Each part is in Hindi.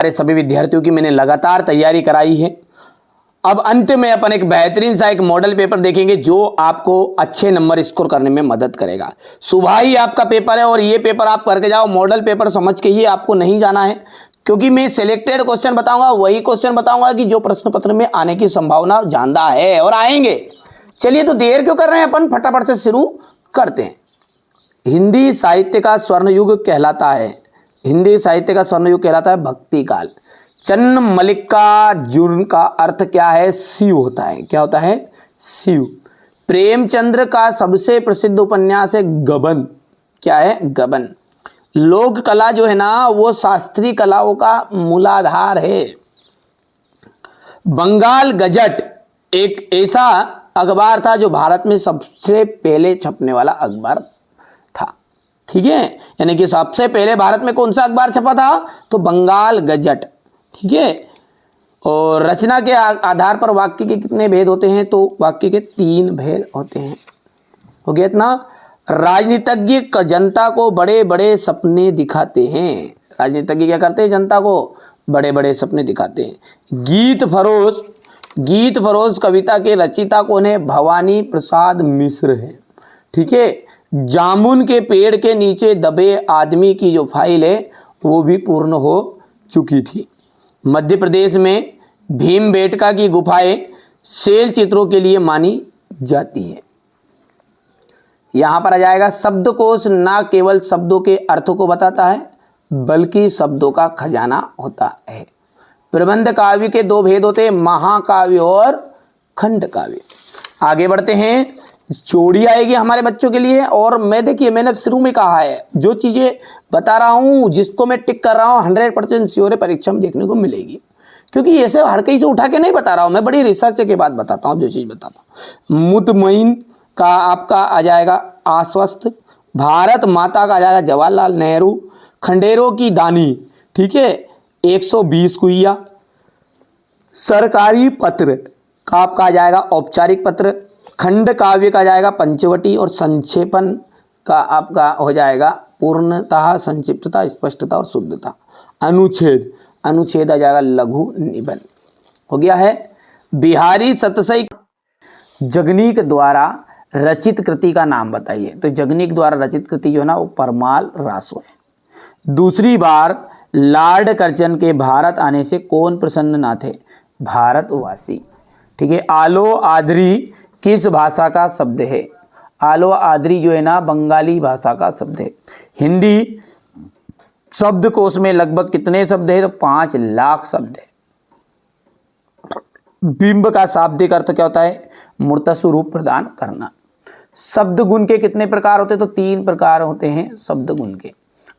हमारे सभी विद्यार्थियों की मैंने लगातार तैयारी कराई है। अब अंत में अपन एक बेहतरीन सा एक मॉडल पेपर देखेंगे जो आपको अच्छे नंबर स्कोर करने में मदद करेगा। सुबह ही आपका पेपर है और ये पेपर आप करके जाओ। मॉडल पेपर समझ के ही आपको नहीं जाना है, क्योंकि मैं सिलेक्टेड क्वेश्चन बताऊंगा, वही क्वेश्चन बताऊंगा कि जो प्रश्न पत्र में आने की संभावना ज्यादा है और आएंगे। चलिए तो देर क्यों कर रहे हैं, अपन फटाफट से शुरू करते हैं। हिंदी साहित्य का स्वर्ण युग कहलाता है, हिंदी साहित्य का स्वर्ण युग कहलाता है भक्ति काल। चन्न मल्लिकार्जुन का अर्थ क्या है? शिव होता है। क्या होता है? शिव। प्रेमचंद्र का सबसे प्रसिद्ध उपन्यास है गबन। क्या है? गबन। लोक कला जो है ना वो शास्त्रीय कलाओं का मूलाधार है। बंगाल गजट एक ऐसा अखबार था जो भारत में सबसे पहले छपने वाला अखबार था। ठीक है, यानी कि सबसे पहले भारत में कौन सा अखबार छपा था? तो बंगाल गजट। ठीक है, और रचना के आधार पर वाक्य के कितने भेद होते हैं? तो वाक्य के 3 भेद होते हैं। हो गया इतना। राजनीतिज्ञ जनता को बड़े बड़े सपने दिखाते हैं। राजनीतिज्ञ क्या करते हैं? जनता को बड़े बड़े सपने दिखाते हैं। गीत फरोश कविता के रचिता कौन है? भवानी प्रसाद मिश्र है। ठीक है, जामुन के पेड़ के नीचे दबे आदमी की जो फाइल है वो भी पूर्ण हो चुकी थी। मध्य प्रदेश में भीमबेटका की गुफाएं शैल चित्रों के लिए मानी जाती है। यहां पर आ जाएगा शब्दकोश ना केवल शब्दों के अर्थों को बताता है बल्कि शब्दों का खजाना होता है। प्रबंध काव्य के 2 भेद होते हैं, महाकाव्य और खंड काव्य। आगे बढ़ते हैं। जोड़ी आएगी हमारे बच्चों के लिए। और मैंने शुरू में कहा है जो चीजें बता रहा हूं, जिसको मैं टिक कर रहा हूं, 100% श्योर है परीक्षा में देखने को मिलेगी, क्योंकि ऐसे हर कहीं से उठा के नहीं बता रहा हूं, मैं बड़ी रिसर्च के बाद बताता हूं जो चीज बताता हूं। मुतमईन का आपका आ जाएगा आश्वस्त। भारत माता का आ जाएगा जवाहरलाल नेहरू। खंडेरों की दानी, ठीक है, 120 कुइया। सरकारी पत्र का आपका आ जाएगा औपचारिक पत्र। खंड काव्य का जाएगा पंचवटी। और संक्षेपण का आपका हो जाएगा पूर्णतः, संक्षिप्तता, स्पष्टता और शुद्धता। अनुच्छेद आ जाएगा लघु निबंध। हो गया है। बिहारी सतसई जगनीक द्वारा रचित कृति का नाम बताइए। तो जगनीक द्वारा रचित कृति जो है ना वो परमाल रासो है। दूसरी बार लॉर्ड कर्जन के भारत आने से कौन प्रसन्न ना थे? भारतवासी। ठीक है। आलो आदरी किस भाषा का शब्द है? आलो आदरी जो है ना बंगाली भाषा का शब्द है। हिंदी शब्दकोश में लगभग कितने शब्द है? तो 5 लाख शब्द है। बिंब का शाब्दिक अर्थ क्या होता है? मूर्त स्वरूप प्रदान करना। शब्द गुण के कितने प्रकार होते हैं? तो 3 प्रकार होते हैं शब्द गुण के।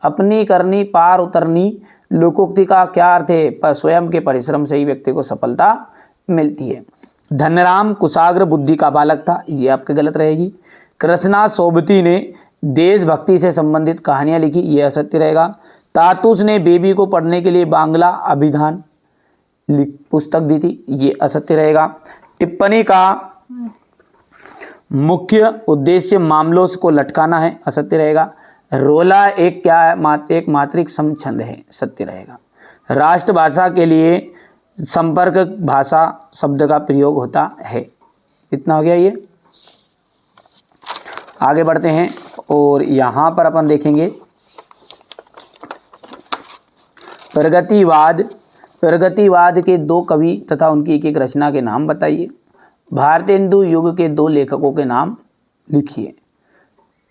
अपनी करनी, पार उतरनी। लोकोक्ति का क्या अर्थ है? पर स्वयं के परिश्रम से ही व्यक्ति को सफलता मिलती है। धनराम कुशाग्र बुद्धि का बालक था, ये आपके गलत रहेगी। कृष्णा सोबती ने देशभक्ति से संबंधित कहानियां लिखी, ये असत्य रहेगा। तातुस ने बेबी को पढ़ने के लिए बांग्ला अभिधान पुस्तक दी थी, ये असत्य रहेगा। टिप्पणी का मुख्य उद्देश्य मामलों को लटकाना है, असत्य रहेगा। रोला एक क्या है? एक मात्रिक समछंद है, सत्य रहेगा। राष्ट्रभाषा के लिए संपर्क भाषा शब्द का प्रयोग होता है। इतना हो गया ये। आगे बढ़ते हैं और यहां पर अपन देखेंगे प्रगतिवाद के 2 कवि तथा उनकी एक रचना के नाम बताइए। भारतेंदु युग के 2 लेखकों के नाम लिखिए।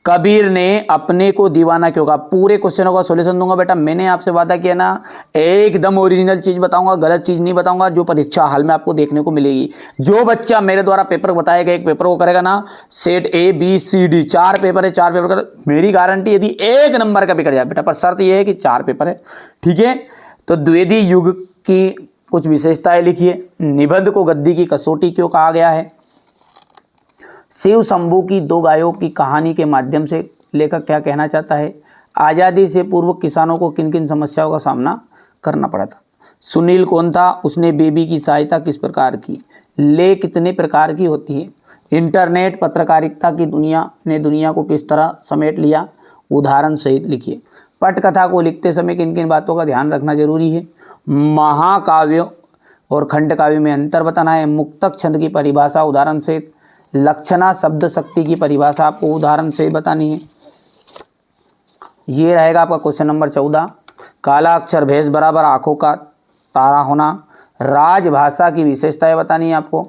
कबीर ने अपने को दीवाना क्यों कहा? पूरे क्वेश्चनों का सॉल्यूशन दूंगा बेटा। मैंने आपसे वादा किया ना, एकदम ओरिजिनल चीज बताऊंगा, गलत चीज नहीं बताऊंगा, जो परीक्षा हाल में आपको देखने को मिलेगी। जो बच्चा मेरे द्वारा पेपर बताएगा, एक पेपर को करेगा ना, सेट ABCD 4 पेपर है, 4 पेपर का मेरी गारंटी, यदि 1 नंबर का भी कर जाए बेटा, पर शर्त यह है कि 4 पेपर है। ठीक है, तो द्विवेदी युग की कुछ विशेषताएं लिखिए। निबंध को गद्दी की कसौटी क्यों कहा गया है? शिव शंभू की 2 गायों की कहानी के माध्यम से लेखक क्या कहना चाहता है? आज़ादी से पूर्व किसानों को किन किन समस्याओं का सामना करना पड़ा था? सुनील कौन था? उसने बेबी की सहायता किस प्रकार की? ले कितने प्रकार की होती है? इंटरनेट पत्रकारिता की दुनिया को किस तरह समेट लिया? उदाहरण सहित लिखिए। पटकथा को लिखते समय किन किन बातों का ध्यान रखना जरूरी है? महाकाव्य और खंड काव्य में अंतर बताना है। मुक्तक छंद की परिभाषा उदाहरण से, लक्षणा शब्द शक्ति की परिभाषा आपको उदाहरण से बतानी है। ये रहेगा आपका क्वेश्चन नंबर 14। काला अक्षर भेष बराबर आंखों का तारा होना। राजभाषा की विशेषताएं बतानी है आपको।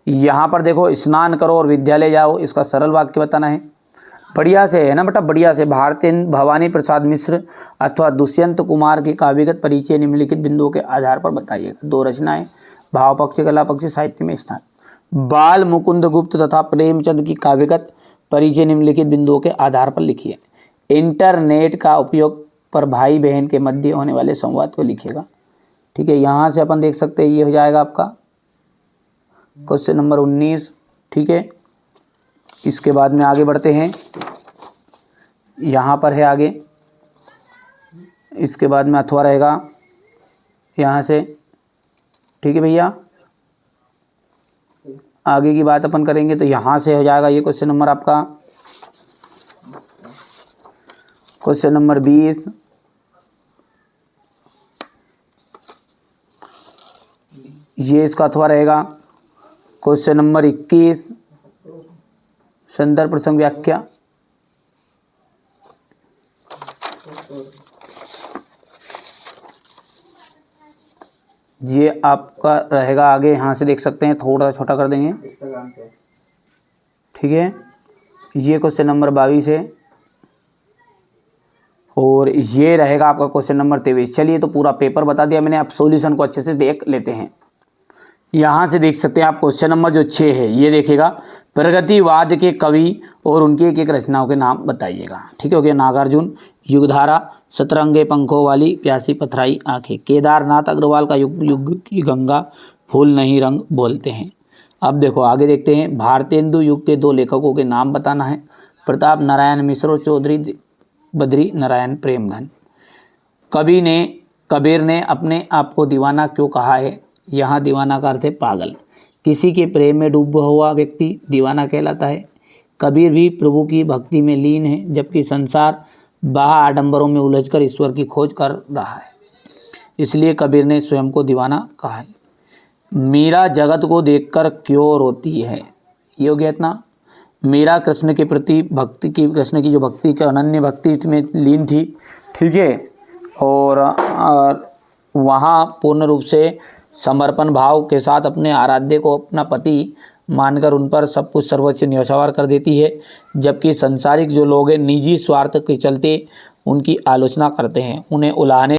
यहाँ पर देखो, स्नान करो और विद्यालय जाओ, इसका सरल वाक्य बताना है। बढ़िया से है ना बेटा, बढ़िया से। भारतेंदु भवानी प्रसाद मिश्र अथवा दुष्यंत कुमार के काव्यगत परिचय निम्नलिखित बिंदुओं के आधार पर बताइएगा। 2 रचनाएं, भाव पक्ष, कला पक्ष, साहित्य में स्थान। बाल मुकुंद गुप्त तथा प्रेमचंद की काव्यगत परिचय निम्नलिखित बिंदुओं के आधार पर लिखिए। इंटरनेट का उपयोग पर भाई बहन के मध्य होने वाले संवाद को लिखिएगा। ठीक है, यहाँ से अपन देख सकते हैं, ये हो जाएगा आपका क्वेश्चन नंबर 19। ठीक है, इसके बाद में आगे बढ़ते हैं। यहाँ पर है आगे, इसके बाद में अथवा रहेगा यहाँ से। ठीक है भैया, आगे की बात अपन करेंगे तो यहाँ से हो जाएगा ये क्वेश्चन नंबर आपका क्वेश्चन नंबर 20। ये इसका अथवा रहेगा क्वेश्चन नंबर 21, संदर्भ प्रसंग व्याख्या। ये आपका रहेगा आगे, यहाँ से देख सकते हैं, थोड़ा सा छोटा कर देंगे। ठीक है, ये क्वेश्चन नंबर 22 है और ये रहेगा आपका क्वेश्चन नंबर 23। चलिए, तो पूरा पेपर बता दिया मैंने, आप सॉल्यूशन को अच्छे से देख लेते हैं। यहाँ से देख सकते हैं आप क्वेश्चन नंबर जो 6 है, ये देखिएगा, प्रगतिवाद के कवि और उनकी एक एक रचनाओं के नाम बताइएगा। ठीक है, हो गया। नागार्जुन, युगधारा, सतरंगे पंखों वाली, प्यासी पथराई आंखें। केदारनाथ अग्रवाल का युग युग की गंगा, फूल नहीं रंग बोलते हैं। अब देखो आगे देखते हैं। भारतेंदु युग के 2 लेखकों के नाम बताना है। प्रताप नारायण मिश्र और चौधरी बद्री नारायण प्रेमधन। कबीर ने अपने आप को दीवाना क्यों कहा है? यहाँ दीवाना का अर्थ है पागल। किसी के प्रेम में डूबा हुआ व्यक्ति दीवाना कहलाता है। कबीर भी प्रभु की भक्ति में लीन है, जबकि संसार बाह्य आडंबरों में उलझकर ईश्वर की खोज कर रहा है, इसलिए कबीर ने स्वयं को दीवाना कहा है। मीरा जगत को देखकर क्यों रोती है? ये हो गया इतना। मीरा कृष्ण के प्रति भक्ति की, कृष्ण की जो भक्ति के अनन्य भक्ति में लीन थी। ठीक है, और वहाँ पूर्ण रूप से समर्पण भाव के साथ अपने आराध्य को अपना पति मानकर उन पर सब कुछ सर्वोच्च न्यौछावर कर देती है, जबकि संसारिक जो लोग हैं निजी स्वार्थ के चलते उनकी आलोचना करते हैं, उन्हें उलाहने